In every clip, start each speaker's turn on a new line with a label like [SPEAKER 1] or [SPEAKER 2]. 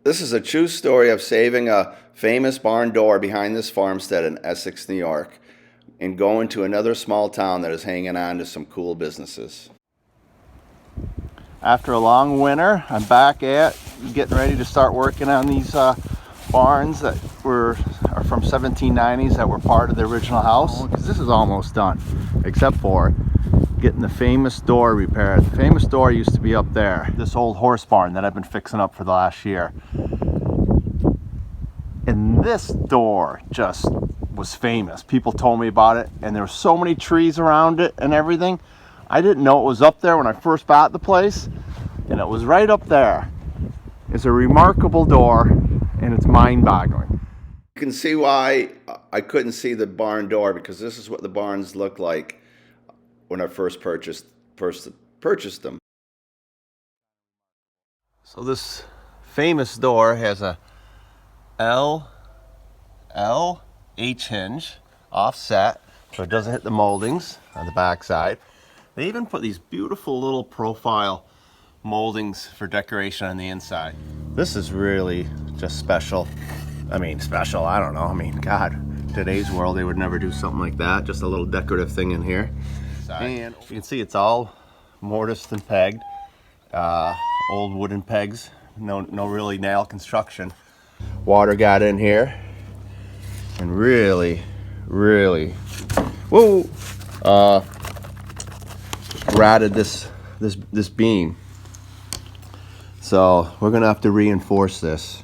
[SPEAKER 1] This is a true story of saving a famous barn door behind this farmstead in Essex, New York, and going to another small town that is hanging on to some cool businesses.
[SPEAKER 2] After a long winter, I'm back at getting ready to start working on these barns that are from 1790s that were part of the original house. Because this is almost done, except for getting the famous door repaired. The famous door used to be up there, this old horse barn that I've been fixing up for the last year. And this door just was famous. People told me about it, and there were so many trees around it and everything. I didn't know it was up there when I first bought the place, and it was right up there. It's a remarkable door, and it's mind-boggling.
[SPEAKER 1] You can see why I couldn't see the barn door, because this is what the barns looked like when I first purchased them.
[SPEAKER 2] So this famous door has a H hinge offset, so it doesn't hit the moldings on the back side. They even put these beautiful little profile moldings for decoration on the inside. This is really just special. I mean, special, I don't know. I mean, God, today's world, they would never do something like that. Just a little decorative thing in here. And you can see it's all mortised and pegged. Old wooden pegs, no really nail construction. Water got in here and really, whoa, ratted this beam. So we're gonna have to reinforce this,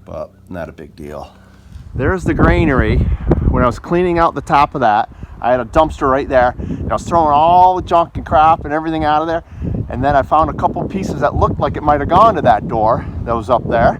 [SPEAKER 2] but not a big deal. There's the granary. When I was cleaning out the top of that, I had a dumpster right there, and I was throwing all the junk and crap and everything out of there. And then I found a couple pieces that looked like it might have gone to that door that was up there.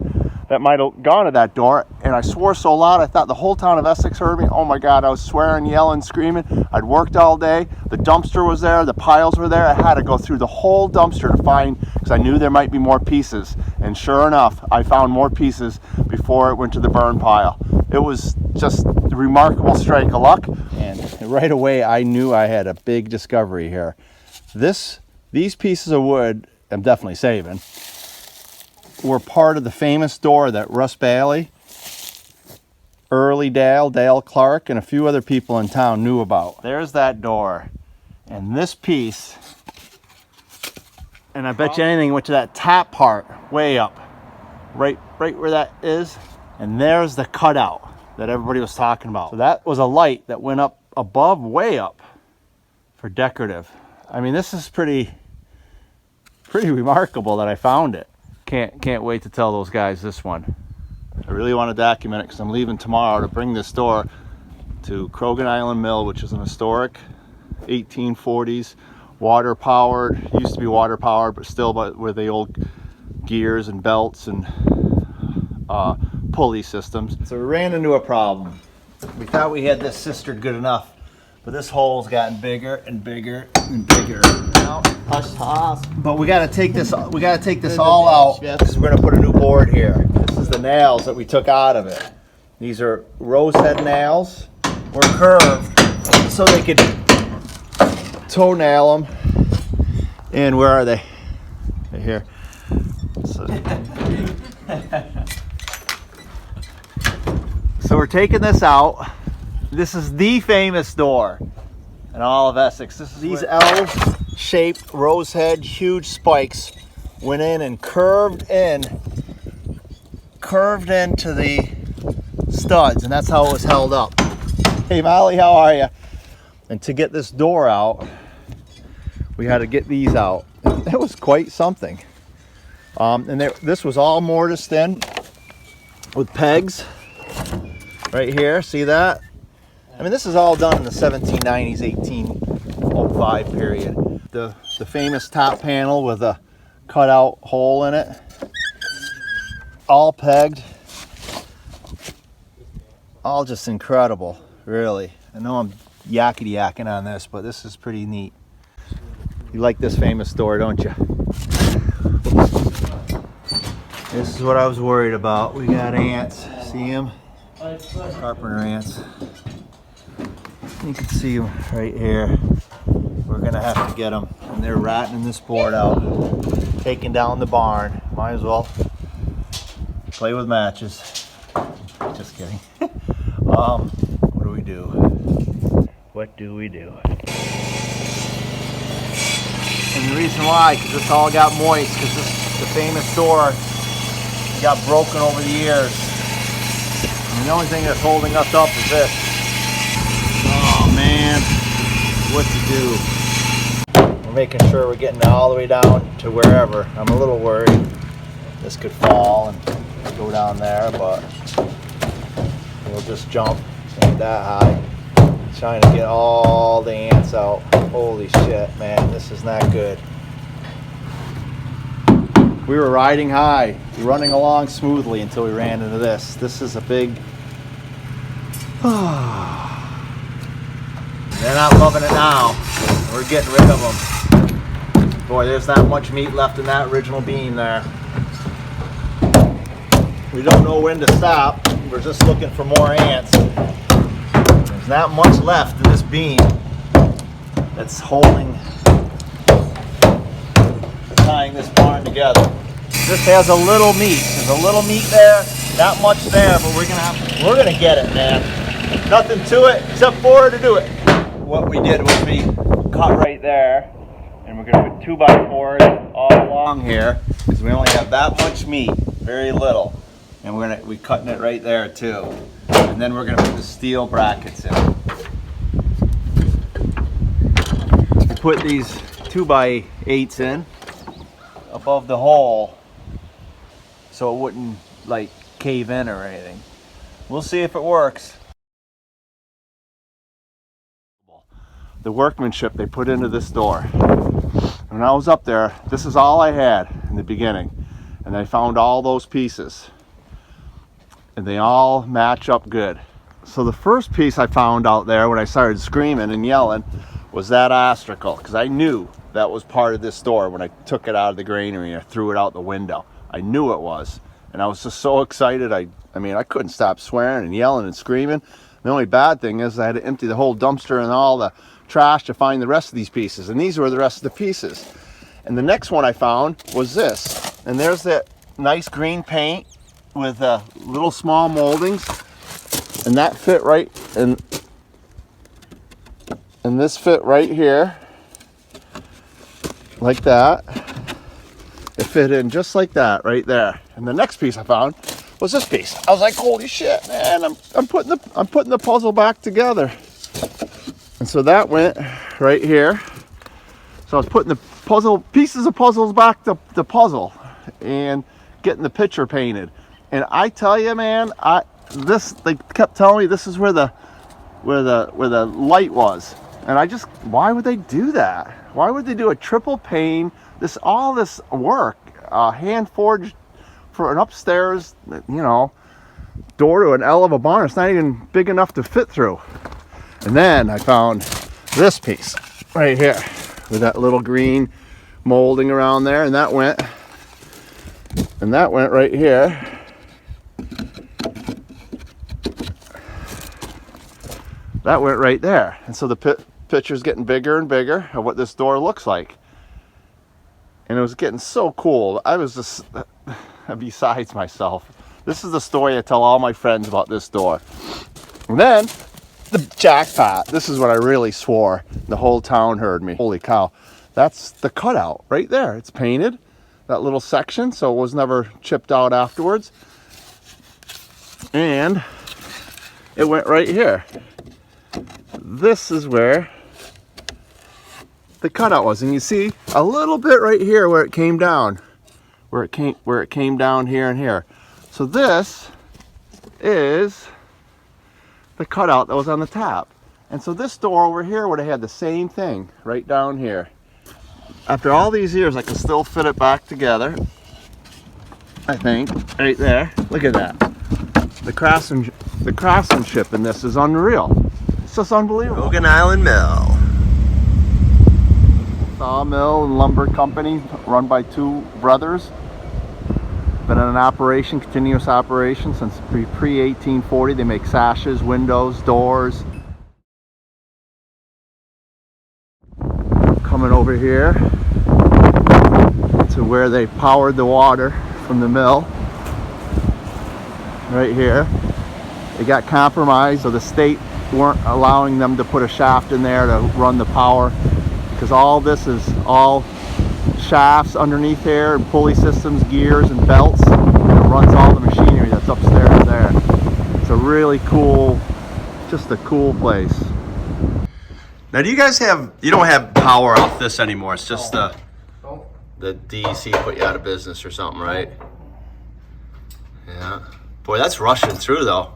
[SPEAKER 2] That might have gone to that door. And I swore so loud, I thought the whole town of Essex heard me. Oh my God, I was swearing, yelling, screaming. I'd worked all day. The dumpster was there, the piles were there. I had to go through the whole dumpster to find, because I knew there might be more pieces. And sure enough, I found more pieces before it went to the burn pile. It was just a remarkable strike of luck. And right away, I knew I had a big discovery here. These pieces of wood, I'm definitely saving, were part of the famous door that Russ Bailey, Early Dale Clark, and a few other people in town knew about. There's that door. And this piece, and I bet you anything went to that top part, way up, right where that is. And there's the cutout that everybody was talking about. So that was a light that went up above, way up, for decorative. I mean, this is pretty remarkable that I found it. Can't wait to tell those guys this one. I really want to document it because I'm leaving tomorrow to bring this door to Croghan Island Mill, which is an historic 1840s water powered, used to be water powered, but still with the old gears and belts and pulley systems. So we ran into a problem. We thought we had this cistern good enough, but this hole's gotten bigger and bigger and bigger. But we got to take this. We got to take this all out because we're going to put a new board here. This is the nails that we took out of it. These are rose head nails. Were curved so they could toe nail them. And where are they? Right here. So we're taking this out. This is the famous door in all of Essex. These L-shaped rose head, huge spikes went in and curved into the studs, and that's how it was held up. Hey Molly, how are you? And to get this door out, we had to get these out. That was quite something. This was all mortised in with pegs right here. See that? I mean, this is all done in the 1790s, 1805 period. The famous top panel with a cutout hole in it, all pegged, all just incredible, really. I know I'm yakety-yakking on this, but this is pretty neat. You like this famous door, don't you? This is what I was worried about. We got ants, see them? Carpenter ants. You can see them right here. We're gonna have to get them, and they're ratting this board out, taking down the barn. Might as well play with matches. Just kidding. What do we do? What do we do? And the reason why, because this all got moist, because this the famous door got broken over the years. And the only thing that's holding us up is this. Oh man, what to do? We're making sure we're getting all the way down to wherever. I'm a little worried this could fall and go down there, but we'll just jump. Ain't that high. Trying to get all the ants out. Holy shit, man, this is not good. We were riding high, running along smoothly until we ran into this. This is a big... They're not loving it now. We're getting rid of them. Boy, there's not much meat left in that original beam there. We don't know when to stop. We're just looking for more ants. There's not much left in this beam that's tying this barn together. This has a little meat. There's a little meat there, not much there, but we're gonna get it, man. Nothing to it except for to do it. What we did was we cut right there, and we're gonna put 2x4s all along here because we only have that much meat, very little, and we're cutting it right there too. And then we're gonna put the steel brackets in. We put these 2x8s in above the hole so it wouldn't like cave in or anything. We'll see if it works. The workmanship they put into this door. When I was up there, this is all I had in the beginning, and I found all those pieces and they all match up good. So the first piece I found out there when I started screaming and yelling was that astragal, because I knew that was part of this door when I took it out of the granary and I threw it out the window. I knew it was, and I was just so excited. I mean, I couldn't stop swearing and yelling and screaming. The only bad thing is I had to empty the whole dumpster and all the trash to find the rest of these pieces, and these were the rest of the pieces. And the next one I found was this, and there's that nice green paint with little small moldings, and that fit right, and this fit right here, like that. It fit in just like that right there. And the next piece I found was this piece. I was like, holy shit, man! I'm putting the puzzle back together. And so that went right here. So I was putting the pieces of puzzles back to the puzzle and getting the picture painted. And I tell you, man, they kept telling me this is where the light was. And why would they do that? Why would they do a triple pane? All this work, hand forged for an upstairs, door to an L of a barn. It's not even big enough to fit through. And then I found this piece right here with that little green molding around there, and that went right here. That went right there. And so the picture's getting bigger and bigger of what this door looks like. And it was getting so cool. I was just besides myself. This is the story I tell all my friends about this door. And then the jackpot. This is what I really swore. The whole town heard me. Holy cow. That's the cutout right there. It's painted, that little section, so it was never chipped out afterwards. And it went right here. This is where the cutout was, and you see a little bit right here where it came down, where it came down here and here. So this is the cutout that was on the top. And so this door over here would have had the same thing right down here. After all these years, I can still fit it back together, I think, right there. Look at that. The craftsmanship in this is unreal. It's just unbelievable.
[SPEAKER 3] Croghan Island Mill.
[SPEAKER 2] Sawmill and lumber company run by two brothers. Been in an operation, continuous operation since pre-1840. They make sashes, windows, doors. Coming over here to where they powered the water from the mill. right here. It got compromised, so the state weren't allowing them to put a shaft in there to run the power, because all this is all shafts underneath here and pulley systems, gears and belts, and it runs all the machinery that's upstairs there. It's a really cool, just a cool place. Now, do you guys have, you don't have power off this anymore, it's just the DEC put you out of business or something, right? Yeah. Boy, that's rushing through though.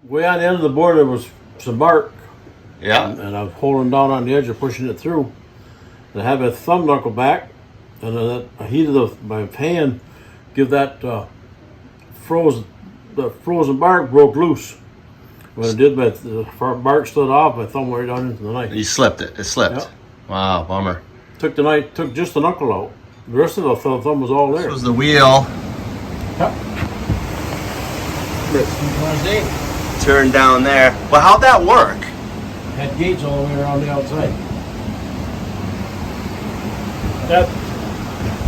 [SPEAKER 3] Way on the end of the board there was some bark.
[SPEAKER 2] Yeah.
[SPEAKER 3] And I was holding down on the edge of pushing it through. And I had my thumb knuckle back, and the heat of my hand give that the frozen bark broke loose. When it did, the bark stood off, my thumb went right down into the knife.
[SPEAKER 2] You slipped it. It slipped.
[SPEAKER 3] Yep.
[SPEAKER 2] Wow, bummer.
[SPEAKER 3] Took just the knuckle out. The rest of the thumb was all there.
[SPEAKER 2] This was the wheel.
[SPEAKER 3] Yep.
[SPEAKER 2] Turned down there. Well, how'd that work?
[SPEAKER 3] Had gates all the way around the outside. That,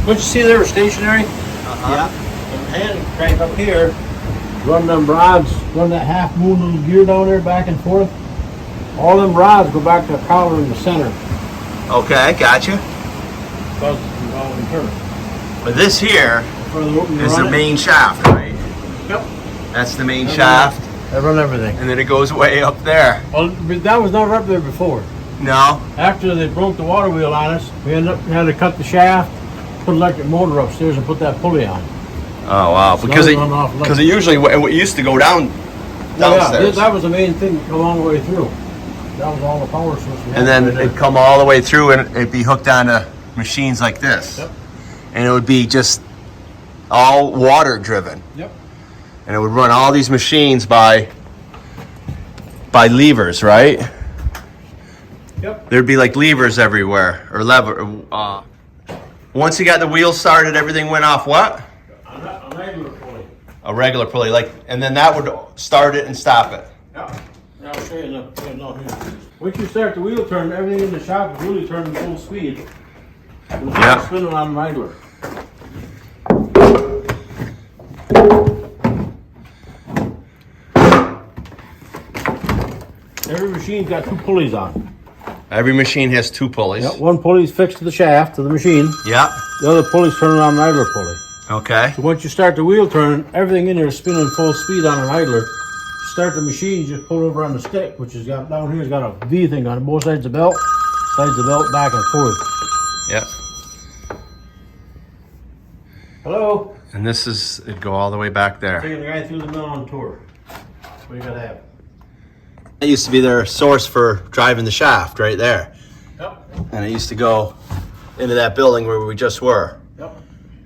[SPEAKER 3] what you see there was stationary?
[SPEAKER 2] Yeah.
[SPEAKER 3] And hand crank up here, run them rods, run that half moon little gear down there back and forth. All them rods go back to a collar in the center.
[SPEAKER 2] Okay, gotcha.
[SPEAKER 3] Cause all in turn.
[SPEAKER 2] But this here is the main shaft, right?
[SPEAKER 3] Yep.
[SPEAKER 2] That's the main shaft.
[SPEAKER 3] I run everything.
[SPEAKER 2] And then it goes way up there.
[SPEAKER 3] Well, but that was never up there before.
[SPEAKER 2] No?
[SPEAKER 3] After they broke the water wheel on us, we had to cut the shaft, put an electric motor upstairs, and put that pulley on.
[SPEAKER 2] Oh, wow.
[SPEAKER 3] So
[SPEAKER 2] Because
[SPEAKER 3] now we run off
[SPEAKER 2] it usually it used to go downstairs.
[SPEAKER 3] Yeah, that was the main thing, come all the way through. That was all the power source we had.
[SPEAKER 2] And then
[SPEAKER 3] right there.
[SPEAKER 2] it'd come all the way through and it'd be hooked onto machines like this.
[SPEAKER 3] Yep.
[SPEAKER 2] And it would be just all water driven.
[SPEAKER 3] Yep.
[SPEAKER 2] And it would run all these machines by levers, right?
[SPEAKER 3] Yep.
[SPEAKER 2] There'd be like levers everywhere, or lever. Once you got the wheels started, everything went off what?
[SPEAKER 3] A regular pulley.
[SPEAKER 2] A regular pulley, and then that would start it and stop it.
[SPEAKER 3] Yep. I'll show you down here. Once you start the wheel turn, everything in the shop is really turning full speed. And it's
[SPEAKER 2] Yeah.
[SPEAKER 3] spinning on the idler. Every machine's got two pulleys on.
[SPEAKER 2] Every machine has two pulleys.
[SPEAKER 3] Yep, one pulley's fixed to the shaft of the machine.
[SPEAKER 2] Yeah.
[SPEAKER 3] The other pulley's turning on an idler pulley.
[SPEAKER 2] Okay.
[SPEAKER 3] So once you start the wheel turning, everything in there is spinning full speed on an idler. Start the machine, you just pull over on the stick, which has got down here, has got a V thing on both sides of the belt. Sides of the belt back and forth.
[SPEAKER 2] Yep.
[SPEAKER 3] Hello.
[SPEAKER 2] And this is, it'd go all the way back there.
[SPEAKER 3] Taking the guy through the mill on tour. What do you gotta have?
[SPEAKER 2] That used to be their source for driving the shaft right there.
[SPEAKER 3] Yep.
[SPEAKER 2] And it used to go into that building where we just were.
[SPEAKER 3] Yep.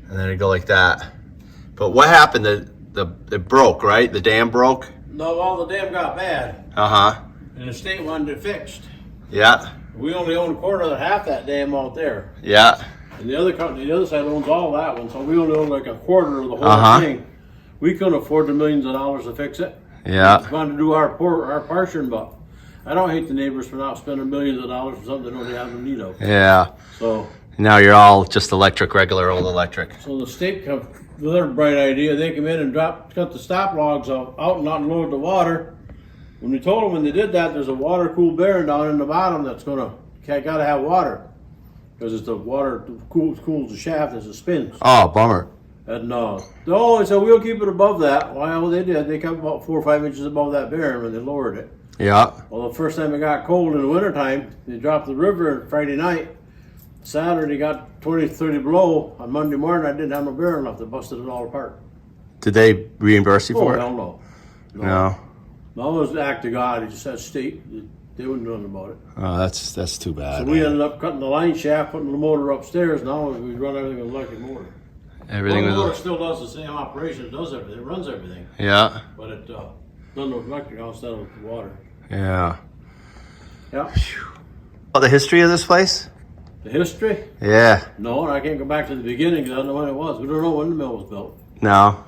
[SPEAKER 2] And then it'd go like that. But what happened? It broke, right? The dam broke?
[SPEAKER 3] No, well, the dam got bad,
[SPEAKER 2] Uh-huh.
[SPEAKER 3] and the state wanted it fixed.
[SPEAKER 2] Yeah.
[SPEAKER 3] We only own a quarter of half that dam out there.
[SPEAKER 2] Yeah.
[SPEAKER 3] And the other company, the other side owns all that one, so we only own like a quarter of the whole
[SPEAKER 2] Uh-huh.
[SPEAKER 3] thing. We couldn't afford the millions of dollars to fix it.
[SPEAKER 2] Yeah.
[SPEAKER 3] We wanted to do our portion, but I don't hate the neighbors for not spending millions of dollars for something they don't have no need of.
[SPEAKER 2] Yeah.
[SPEAKER 3] So
[SPEAKER 2] Now you're all just electric, regular old electric.
[SPEAKER 3] the state come with their bright idea. They come in and cut the stop logs out and not load the water. When we told them when they did that, there's a water cooled bearing down in the bottom that's gotta have water, because it's the water cools the shaft as it spins.
[SPEAKER 2] Oh, bummer.
[SPEAKER 3] And no, so we'll keep it above that. Well, they did. They kept about 4 or 5 inches above that bearing when they lowered it.
[SPEAKER 2] Yeah.
[SPEAKER 3] Well, the first time it got cold in the wintertime, they dropped the river Friday night. Saturday got 20, 30 below. On Monday morning, I didn't have no bearing left. They busted it all apart.
[SPEAKER 2] Did they reimburse you
[SPEAKER 3] Oh,
[SPEAKER 2] for it?
[SPEAKER 3] hell no.
[SPEAKER 2] No.
[SPEAKER 3] No, it was the act of God. He just said state. They wouldn't do nothing about it.
[SPEAKER 2] Oh, that's too bad.
[SPEAKER 3] So we ended up cutting the line shaft, putting the motor upstairs. Now we run everything with electric motor.
[SPEAKER 2] Everything
[SPEAKER 3] the
[SPEAKER 2] was.
[SPEAKER 3] motor still does the same operation. It does everything. It runs everything.
[SPEAKER 2] Yeah.
[SPEAKER 3] But it does with electric instead of water.
[SPEAKER 2] Yeah.
[SPEAKER 3] Yeah.
[SPEAKER 2] Oh, the history of this place?
[SPEAKER 3] The history?
[SPEAKER 2] Yeah.
[SPEAKER 3] No, and I can't go back to the beginning because I don't know when it was. We don't know when the mill was built.
[SPEAKER 2] No.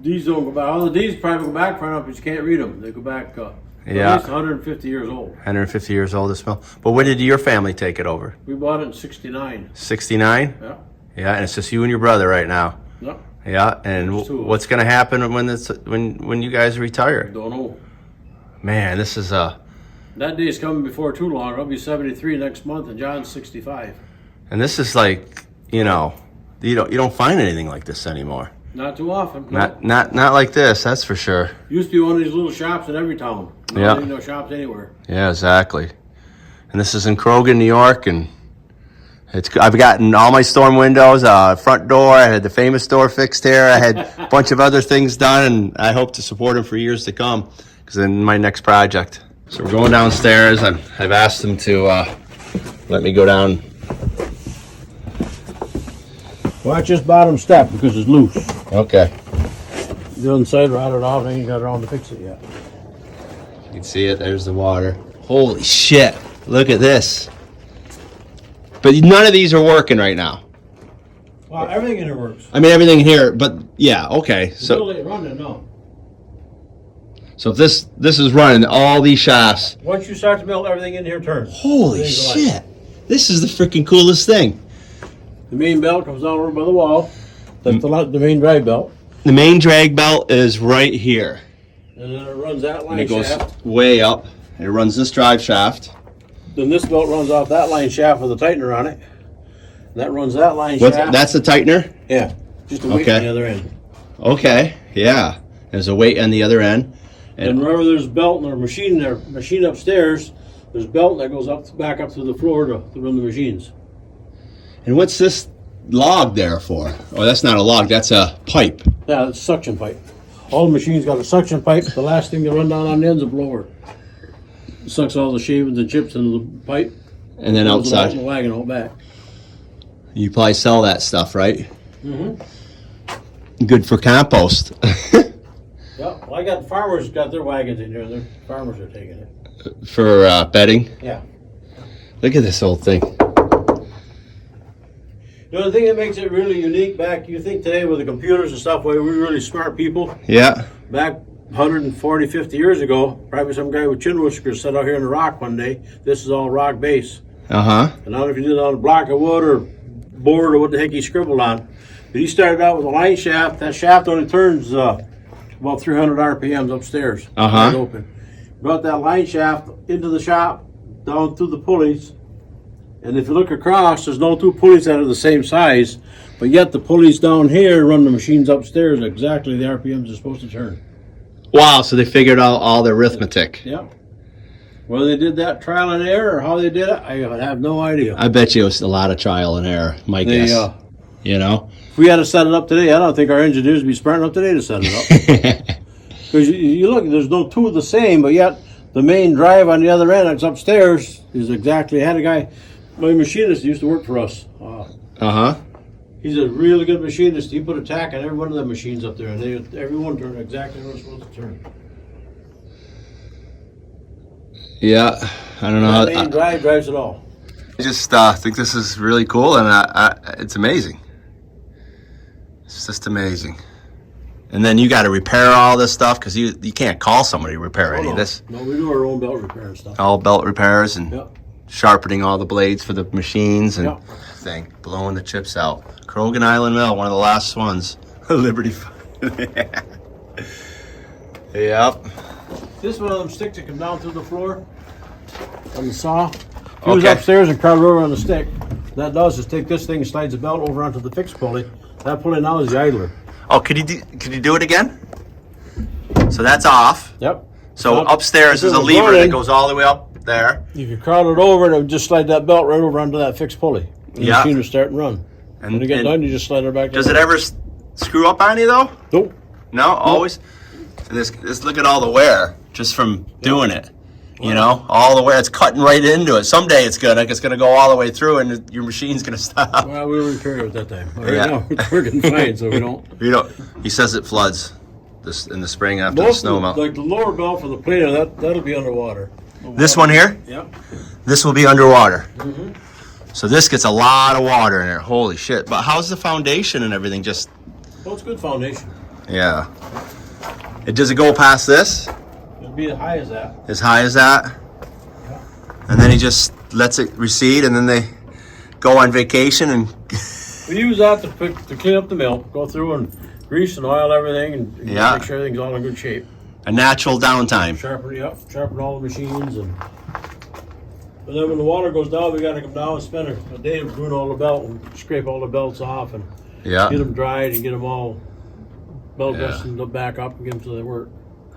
[SPEAKER 3] These don't go back. All the deeds probably go back far enough, but you can't read them. They go back
[SPEAKER 2] Yeah.
[SPEAKER 3] At least 150 years old.
[SPEAKER 2] 150 years old, this mill. But when did your family take it over?
[SPEAKER 3] We bought it in '69.
[SPEAKER 2] 69?
[SPEAKER 3] Yeah.
[SPEAKER 2] Yeah, and it's just you and your brother right now.
[SPEAKER 3] Yep.
[SPEAKER 2] Yeah, and
[SPEAKER 3] There's two of us.
[SPEAKER 2] what's going to happen when you guys retire?
[SPEAKER 3] Don't know.
[SPEAKER 2] Man, this is
[SPEAKER 3] That day's coming before too long. I'll be 73 next month, and John's 65.
[SPEAKER 2] and this is like, you don't find anything like this anymore.
[SPEAKER 3] Not too often. No.
[SPEAKER 2] Not like this, that's for sure.
[SPEAKER 3] Used to be one of these little shops in every town. Now
[SPEAKER 2] Yeah.
[SPEAKER 3] there ain't no shops anywhere.
[SPEAKER 2] Yeah, exactly. And this is in Croghan, New York, and I've gotten all my storm windows, front door. I had the famous door fixed here. I had a bunch of other things done, and I hope to support them for years to come, because in my next project. So we're going downstairs, and I've asked them to let me go down.
[SPEAKER 3] Watch this bottom step because it's loose.
[SPEAKER 2] Okay.
[SPEAKER 3] The inside rotted off, and ain't got around to fix it yet.
[SPEAKER 2] You can see it. There's the water. Holy shit! Look at this. But none of these are working right now.
[SPEAKER 3] Well, everything in here works.
[SPEAKER 2] I mean, everything here, but yeah, okay.
[SPEAKER 3] Still
[SPEAKER 2] So,
[SPEAKER 3] ain't running, no.
[SPEAKER 2] so if this is running, all these shafts.
[SPEAKER 3] Once you start to melt, everything in here turns.
[SPEAKER 2] Holy
[SPEAKER 3] Everything's alive.
[SPEAKER 2] shit! This is the freaking coolest thing.
[SPEAKER 3] The main belt comes down over by the wall. That's the main drive belt.
[SPEAKER 2] The main drag belt is right here,
[SPEAKER 3] And then it runs that
[SPEAKER 2] and
[SPEAKER 3] line
[SPEAKER 2] it goes
[SPEAKER 3] shaft.
[SPEAKER 2] way up. It runs this drive shaft.
[SPEAKER 3] Then this belt runs off that line shaft with a tightener on it. And that runs that line shaft.
[SPEAKER 2] That's the tightener.
[SPEAKER 3] Yeah. Just a weight
[SPEAKER 2] Okay.
[SPEAKER 3] on the other end.
[SPEAKER 2] Okay, yeah. There's a weight on the other end.
[SPEAKER 3] And wherever there's belt in our machine upstairs, there's belt that goes back up to the floor to run the machines.
[SPEAKER 2] And what's this log there for? Oh, that's not a log. That's a pipe.
[SPEAKER 3] Yeah, it's a suction pipe. All the machines got a suction pipe. The last thing they run down on the end's a blower. It sucks all the shavings and chips into the pipe.
[SPEAKER 2] And then
[SPEAKER 3] Throws it out in
[SPEAKER 2] outside,
[SPEAKER 3] the wagon out back.
[SPEAKER 2] you probably sell that stuff, right?
[SPEAKER 3] Mm-hmm.
[SPEAKER 2] Good for compost.
[SPEAKER 3] Yeah, well, I got farmers got their wagons in here. The farmers are taking it.
[SPEAKER 2] For bedding.
[SPEAKER 3] Yeah.
[SPEAKER 2] Look at this old thing.
[SPEAKER 3] You know, the thing that makes it really unique back, you think today with the computers and stuff, where we're really smart people.
[SPEAKER 2] Yeah.
[SPEAKER 3] Back 140, 50 years ago, probably some guy with chin whiskers sat out here in the rock one day. This is all rock base.
[SPEAKER 2] Uh-huh.
[SPEAKER 3] And I don't know if he did it on a block of wood or board or what the heck he scribbled on. But he started out with a line shaft. That shaft only turns about 300 RPMs upstairs.
[SPEAKER 2] Uh-huh.
[SPEAKER 3] Wide open. Brought that line shaft into the shop, down through the pulleys. And if you look across, there's no two pulleys that are the same size. But yet the pulleys down here run the machines upstairs exactly the RPMs are supposed to turn.
[SPEAKER 2] Wow, so they figured out all the arithmetic.
[SPEAKER 3] Yep. Whether they did that trial and error or how they did it, I have no idea.
[SPEAKER 2] I bet you it was a lot of trial and error, my guess. You know?
[SPEAKER 3] If we had to set it up today, I don't think our engineers would be smart enough today to set it up. Because you look, there's no two of the same, but yet the main drive on the other end that's upstairs is exactly. I had a guy, my machinist used to work for us.
[SPEAKER 2] Uh-huh.
[SPEAKER 3] He's a really good machinist. He put a tack on every one of the machines up there, and every one turned exactly where it's supposed to turn.
[SPEAKER 2] Yeah, I don't know.
[SPEAKER 3] The main drive drives it all.
[SPEAKER 2] I just think this is really cool, and it's amazing. It's just amazing. And then you got to repair all this stuff because you can't call somebody to repair any of this.
[SPEAKER 3] No, we do our own belt repair and stuff.
[SPEAKER 2] All belt repairs and
[SPEAKER 3] Yep.
[SPEAKER 2] sharpening all the blades for the machines and
[SPEAKER 3] Yep.
[SPEAKER 2] thing, blowing the chips out. Croghan Island Mill, one of the last ones. Liberty. Yep.
[SPEAKER 3] This one of them sticks that come down through the floor on the saw. He was
[SPEAKER 2] Okay.
[SPEAKER 3] upstairs and crawled over on the stick. What that does is take this thing and slides the belt over onto the fixed pulley. That pulley now is the idler.
[SPEAKER 2] Oh, could you do it again? So that's off.
[SPEAKER 3] Yep.
[SPEAKER 2] So
[SPEAKER 3] Yep.
[SPEAKER 2] upstairs
[SPEAKER 3] If
[SPEAKER 2] is
[SPEAKER 3] it
[SPEAKER 2] a
[SPEAKER 3] was
[SPEAKER 2] lever that
[SPEAKER 3] running-
[SPEAKER 2] goes all the way up there.
[SPEAKER 3] If you crawled it over, it would just slide that belt right over onto that fixed pulley. And
[SPEAKER 2] Yeah.
[SPEAKER 3] the machine would start and run.
[SPEAKER 2] And-
[SPEAKER 3] When you get
[SPEAKER 2] and
[SPEAKER 3] done, you just slide it back
[SPEAKER 2] Does
[SPEAKER 3] down.
[SPEAKER 2] it ever screw up on you though?
[SPEAKER 3] Nope.
[SPEAKER 2] No, always. And this look at all the wear just from doing it. You know, all the wear, it's cutting right into it. Someday it's gonna go all the way through, and your machine's gonna stop.
[SPEAKER 3] Well, we'll repair it at that time. Right
[SPEAKER 2] Yeah.
[SPEAKER 3] now, it's working fine, so we don't.
[SPEAKER 2] You know, he says it floods this in the spring after the
[SPEAKER 3] Most
[SPEAKER 2] snow
[SPEAKER 3] of
[SPEAKER 2] melt.
[SPEAKER 3] like the lower belt for the planer, that'll be underwater.
[SPEAKER 2] This one here,
[SPEAKER 3] Yep.
[SPEAKER 2] this will be underwater. So this gets a lot of water in it. Holy shit! But how's the foundation and everything? Just
[SPEAKER 3] Well, it's good foundation.
[SPEAKER 2] yeah. Does it go past this?
[SPEAKER 3] It to be as high as that.
[SPEAKER 2] As high as that? And then he just lets it recede, and then they go on vacation and...
[SPEAKER 3] We use that to clean up the mill, go through and grease and oil everything, and
[SPEAKER 2] Yeah.
[SPEAKER 3] make sure everything's all in good shape.
[SPEAKER 2] A natural downtime.
[SPEAKER 3] Sharpen all the machines, and then when the water goes down, we got to come down and spend a day doing all the belt and scrape all the belts off and
[SPEAKER 2] Yeah.
[SPEAKER 3] get them dried and get them all belt dusted back up and get them so they work.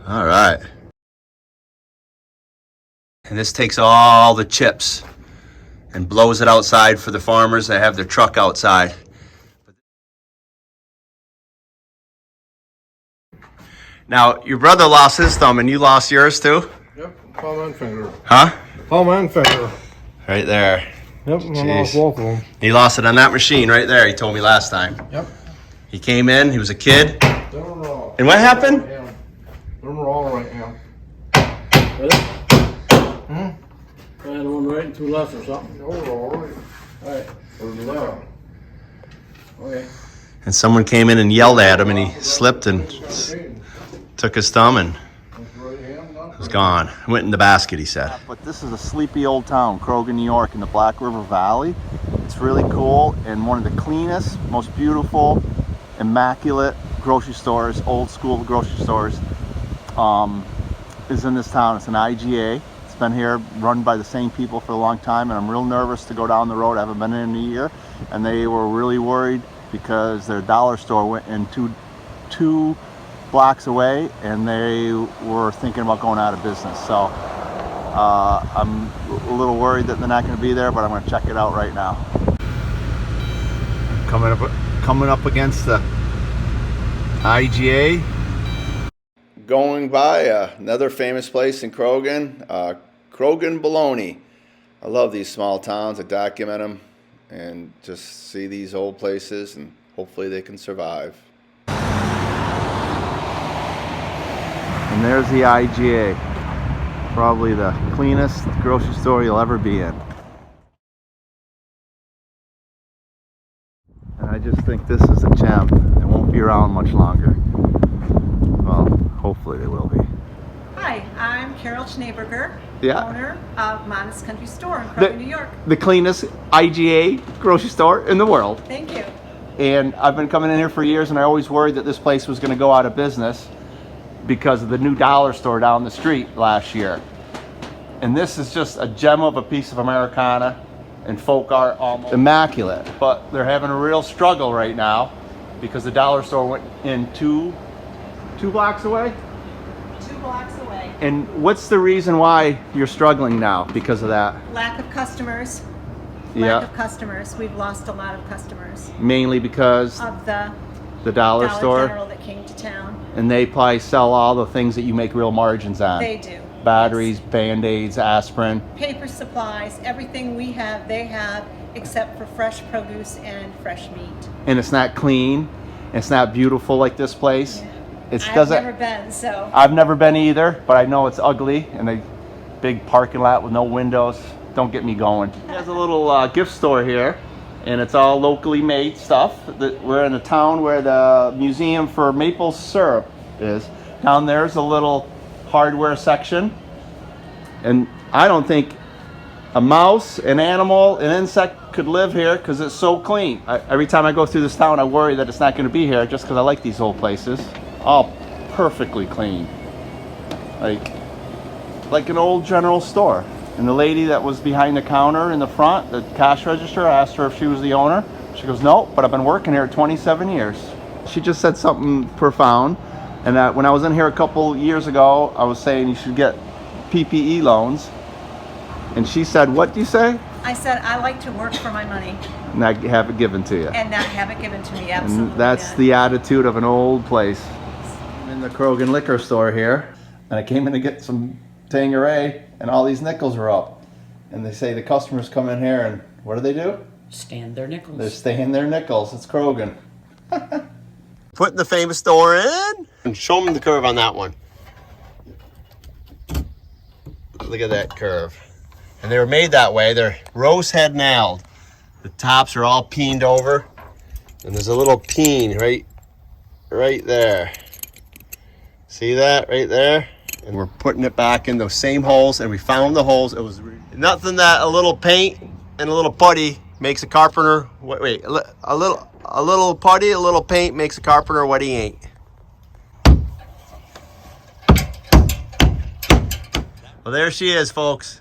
[SPEAKER 2] All right. And this takes all the chips and blows it outside for the farmers that have their truck outside. Now, your brother lost his thumb and you lost yours too?
[SPEAKER 3] Yep, palm and finger.
[SPEAKER 2] Huh?
[SPEAKER 3] Palm and finger.
[SPEAKER 2] Right there.
[SPEAKER 3] Yep, I lost both of them.
[SPEAKER 2] He lost it on that machine right there, he told me last time.
[SPEAKER 3] Yep.
[SPEAKER 2] He came in, he was a kid.
[SPEAKER 3] They're all.
[SPEAKER 2] And what happened?
[SPEAKER 3] Yeah. They're all right now. I had one right and two left or something. No, they're all right. All right. Or the left. Okay.
[SPEAKER 2] And someone came in and yelled at him and he slipped and took his thumb and was gone. Went in the basket, he said. But this is a sleepy old town, Croghan, New York, in the Black River Valley. It's really cool and one of the cleanest, most beautiful, immaculate grocery stores, old school grocery stores, is in this town. It's an IGA. It's been here, run by the same people for a long time, and I'm real nervous to go down the road. I haven't been in a year, and they were really worried because their dollar store went in two blocks away, and they were thinking about going out of business. So I'm a little worried that they're not going to be there, but I'm going to check it out right now. Coming up against the IGA.
[SPEAKER 1] Going by another famous place in Croghan, Croghan Bologna. I love these small towns. I document them and just see these old places, and hopefully they can survive.
[SPEAKER 2] And there's the IGA. Probably the cleanest grocery store you'll ever be in. And I just think this is a gem. It won't be around much longer. Well, hopefully they will be.
[SPEAKER 4] Hi, I'm Carol Schneeberger,
[SPEAKER 2] Yeah.
[SPEAKER 4] owner of Modest Country Store in Croghan, New York.
[SPEAKER 2] The cleanest IGA grocery store in the world.
[SPEAKER 4] Thank you.
[SPEAKER 2] And I've been coming in here for years, and I always worried that this place was going to go out of business because of the new dollar store down the street last year. And this is just a gem of a piece of Americana and folk art, almost immaculate. But they're having a real struggle right now because the dollar store went in two blocks away.
[SPEAKER 4] 2 blocks away.
[SPEAKER 2] And what's the reason why you're struggling now because of that?
[SPEAKER 4] Lack of customers.
[SPEAKER 2] Yeah.
[SPEAKER 4] Lack of customers. We've lost a lot of customers.
[SPEAKER 2] Mainly because
[SPEAKER 4] Of the
[SPEAKER 2] dollar store,
[SPEAKER 4] General that came to town.
[SPEAKER 2] and they probably sell all the things that you make real margins on.
[SPEAKER 4] They do.
[SPEAKER 2] Batteries, Band-Aids, aspirin.
[SPEAKER 4] Paper supplies, everything we have, they have, except for fresh produce and fresh meat.
[SPEAKER 2] And it's not clean. It's not beautiful like this place.
[SPEAKER 4] Yeah.
[SPEAKER 2] It
[SPEAKER 4] I've
[SPEAKER 2] doesn't.
[SPEAKER 4] never been, so.
[SPEAKER 2] I've never been either, but I know it's ugly and a big parking lot with no windows. Don't get me going. There's a little gift store here, and it's all locally made stuff. We're in a town where the Museum for Maple Syrup is. Down there's a little hardware section, and I don't think a mouse, an animal, an insect could live here because it's so clean. Every time I go through this town, I worry that it's not going to be here just because I like these old places. All perfectly clean, like an old general store. And the lady that was behind the counter in the front, the cash register, I asked her if she was the owner. She goes, no, but I've been working here 27 years. She just said something profound. And that when I was in here a couple years ago, I was saying you should get PPE loans. And she said, what do you say?
[SPEAKER 4] I said, I like to work for my money
[SPEAKER 2] And I have it given to you.
[SPEAKER 4] and not have it given to me, absolutely.
[SPEAKER 2] And that's
[SPEAKER 4] not.
[SPEAKER 2] the attitude of an old place. I'm in the Croghan liquor store here, and I came in to get some Tanqueray, and all these nickels are up. And they say the customers come in here, and what do?
[SPEAKER 5] Stand their nickels.
[SPEAKER 2] They're staying their nickels. It's Croghan. Putting the famous door in. And show them the curve on that one. Look at that curve. And they were made that way. They're rose head nailed. The tops are all peened over. And there's a little peen right there. See that right there? And we're putting it back in those same holes, and we found the holes. It was nothing that a little paint and a little putty makes a carpenter. Wait, a little putty, a little paint makes a carpenter what he ain't. Well, there she is, folks.